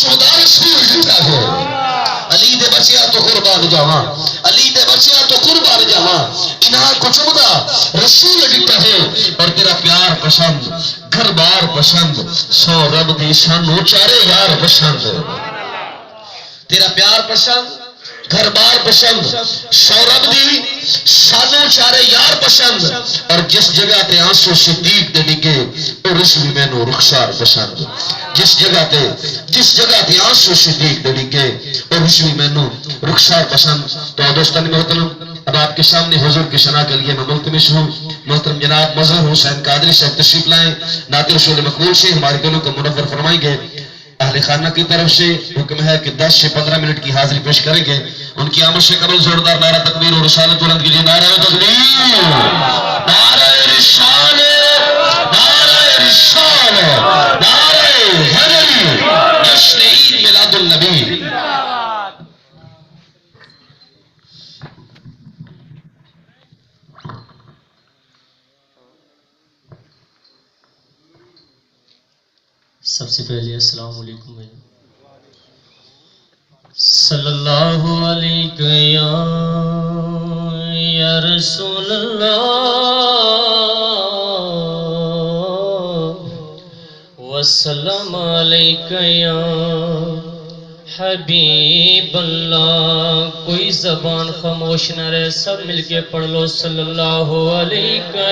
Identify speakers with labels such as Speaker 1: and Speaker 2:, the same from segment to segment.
Speaker 1: چودہ رسول دیتا ہے علی دے بچیا تو قربان جاواں علی دے بچیا تو قربان جاواں انہاں کو چودہ رسول دیتا ہے اور تیرا پیار پسند گھر بار پسند سو رب دی سانو چارے یار پسند تیرا پیار پسند گھر بار پسند سورب دی سانو چارے یار پسند اور جس جگہ تے آنسو صدیق دے ڈگے اور اس بھی میں نو رخسار پسند جس جگہ تے آنسو صدیق دے ڈگے اور اس بھی میں نو رخسار پسند تو دوستان محترم اب آپ کے سامنے حضور کی شنا کے لیے میں ملتمس ہوں محترم جناب مظہر حسین قادری صاحب تشریف لائیں نعت رسول مقبول سے ہمارے دلوں کو منور فرمائیں گے اہل خانہ کی طرف سے حکم ہے کہ 10 سے 15 منٹ کی حاضری پیش کریں گے ان کی آمد سے قبل زوردار نعرہ تکبیر اور رسالت بلند کیجیے نعرہ تکبیر نعرہ رسالت نعرہ رسالت نعرہ حیدری جشن عید میلاد النبی
Speaker 2: سب سے پہلے السلام علیکم بھائی صلی اللہ علیہ یا رسول اللہ وسلم علیہ یا حبیب اللہ کوئی زبان خاموش نہ رہے سب مل کے پڑھ لو صلی اللہ علیہ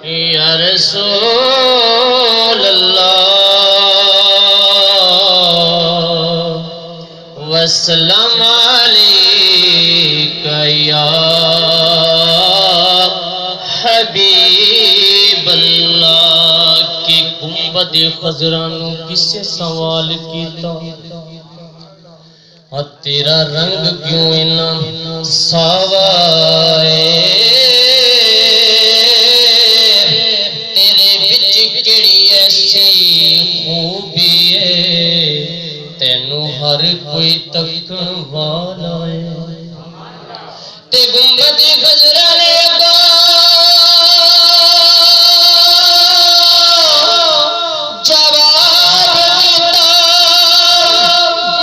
Speaker 2: یا رسول اللہ وسلم علیکہ یا حبیب اللہ کی گنبد خضرانوں کس سے سوال کیتا اور تیرا رنگ کیوں انہاں ساوائے ہر کوئی تکن والا ہے تے گنبد خضرانے کا جواب دیتا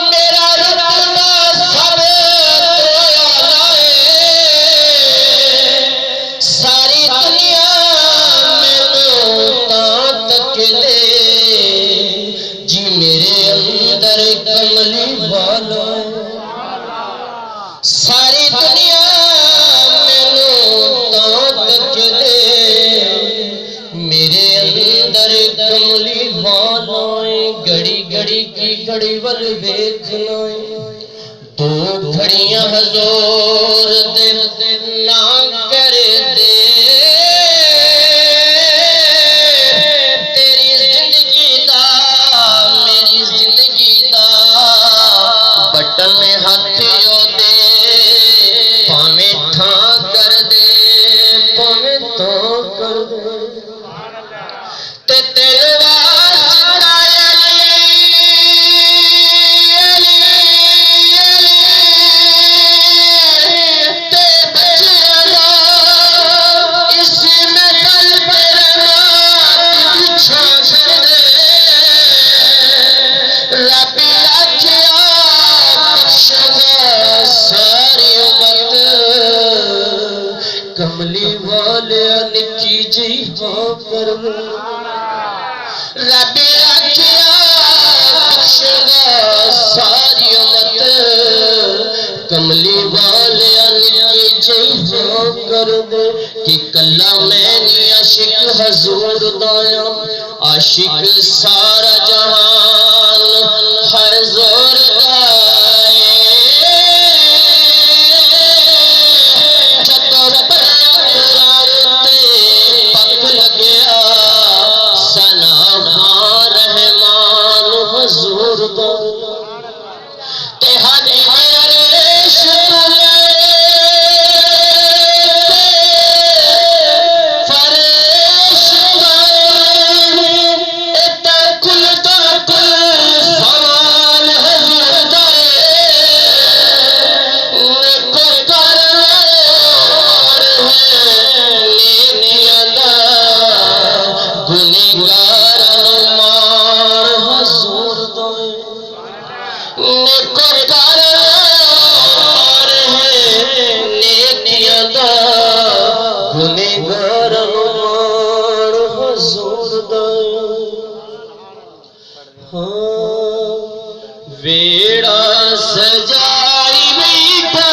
Speaker 2: میرا رتبہ سب تو اعلیٰ ہے ساری دنیا میں تک لے جی میرے اندر کملی والا ساری دنیا میں تک لے میرے اندر کملی والا گھڑی گھڑی کی گھڑی ول بیچنا دو گھڑیاں حضور دے نہ کر دے کملی والے نکی جی ہاں کر رب آکھیا بخشنا ساری امت کملی والے نکی جی ہاں کر دے کہ کلا میں نی عاشق حضور دایا عاشق سارا جہان حضور ویڑا سجائی بیٹھا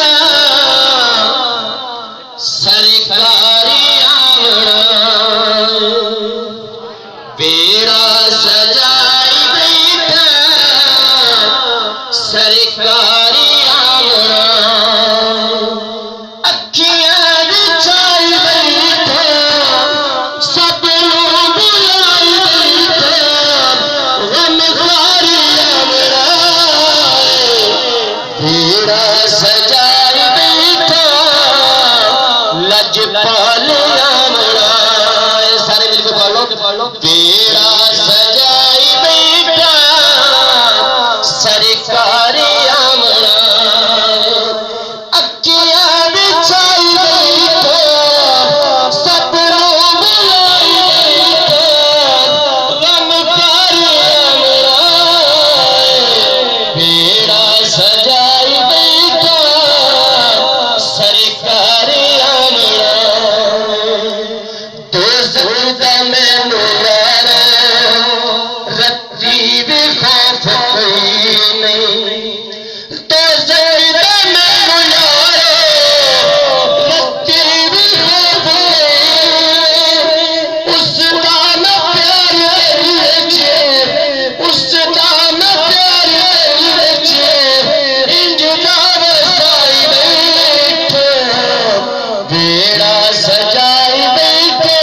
Speaker 2: سرکاری آمڑا ویڑا سجائی بیٹھا سرکاری آمڑا اکھیاں بچھائی بیٹھا سب لوگ بلائی بیٹھا غم خاری آمڑا ویڑا سجائی بیٹھا لج پال آمڑا سارے مل کے پڑھ لو ویڑا سجائی بیٹھا سرکاری آمڑا اکھیاں بچھائی بیٹھا سب لوگ بلائی بیٹھا غم خاری آمڑا ویڑا سجائی بیٹھا سرکاری آمڑا تو زندہ میں نوار رتی بھی خوف کوئی نہیں تو زندہ میں نوار رتی بھی خوف نہیں اس دان پیار تیری رچے اس دان پیار تیری رچے انجنا وسائی بیٹھا ویڑا سجائی بیٹھا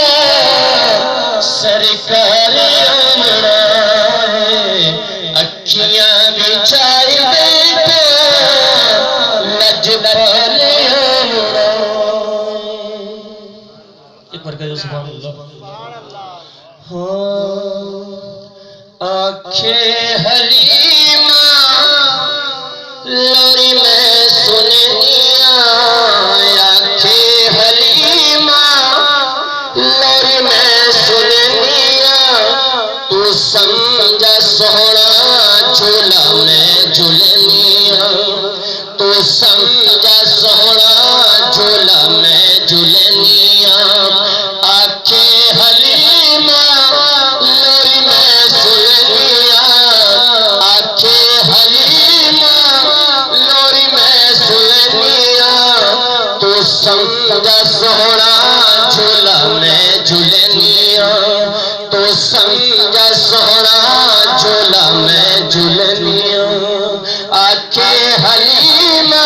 Speaker 2: سرکاری آمڑا اکھیاں بچھائی بیٹھا لج پال آمڑا ایک بار کہہ دو سبحان اللہ آنکھیں حلیمہ لوری میں سننیاں آنکھیں حلیمہ لوری میں سننیاں تو سمجھا سونا جھولا میں جھولنیاں تو سمجھا سونا جھولا میں جھولنیاں آنکھیں حلیمہ لوری میں سننیاں آنکھیں حلیمہ لوری میں سننیاں تو سمجھا سونا جھولا میں جھولنیاں تو سمجھا سونا جھولا میں جھولنیاں آنکھیں حلیمہ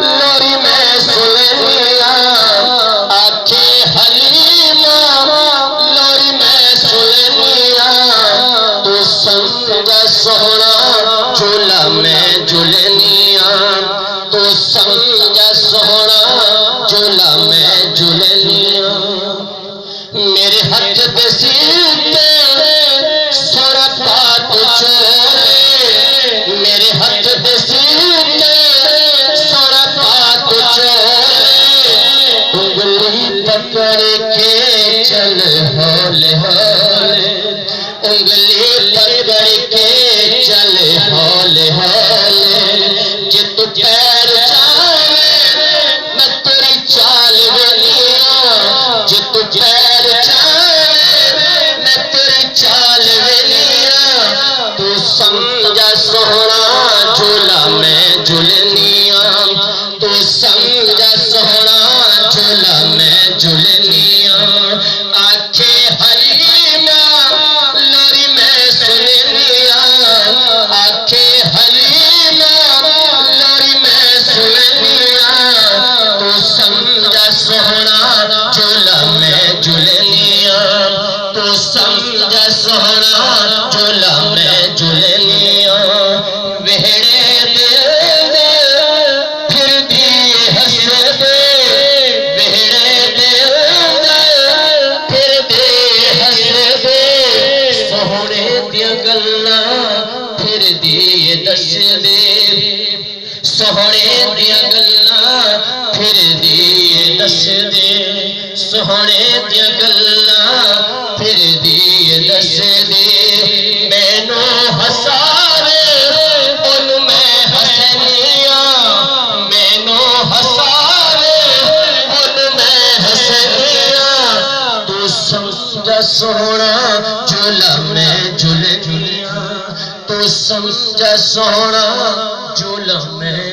Speaker 2: لوری میں سننیاں آنکھیں حلیمہ لوری میں سننیاں تو سمجھا سونا جھولا میں جھولنیاں تو سمجھا سونا جھولا میں جھولنیاں میرے ہاتھ پہ سیتے سونا پات چولے میرے ہاتھ پہ سیتے سونا پات چولے انگلی پکڑ کے چل ہولے ہولے انگلی پکڑ کے چل ہولے ہولے کہ تو پیر چاہے میں تیری چال ولیاں کہ تو پیر چاہے میں تیری چال ولیاں تو سمجھا سونا جھولا میں جھولنیاں تو سمجھا سونا جھولا میں جھولنیاں آنکھیں حلیمہ لوری میں سننیاں آنکھیں حلیمہ لوری میں سننیاں تو سمجھا سونا جھولا میں جھولنیاں تو سمجھا سونا جھولا میں جھولنیاں وہڑے دل دے پھر بھی ہنس دے وہڑے دل دے پھر بھی ہنس دے سوہنے دیا گلاں پھر دیے دس دے سوہنے دیا گلاں پھر دیے دس دے سوہنے دیا گلاں پھر دیے دس دے مینوں ہسارے ان میں ہسنیاں مینوں ہسارے ان میں ہسنیاں تو سمجھا سونا جھولا میں جھولنیاں سمجھے سونا جھولا میں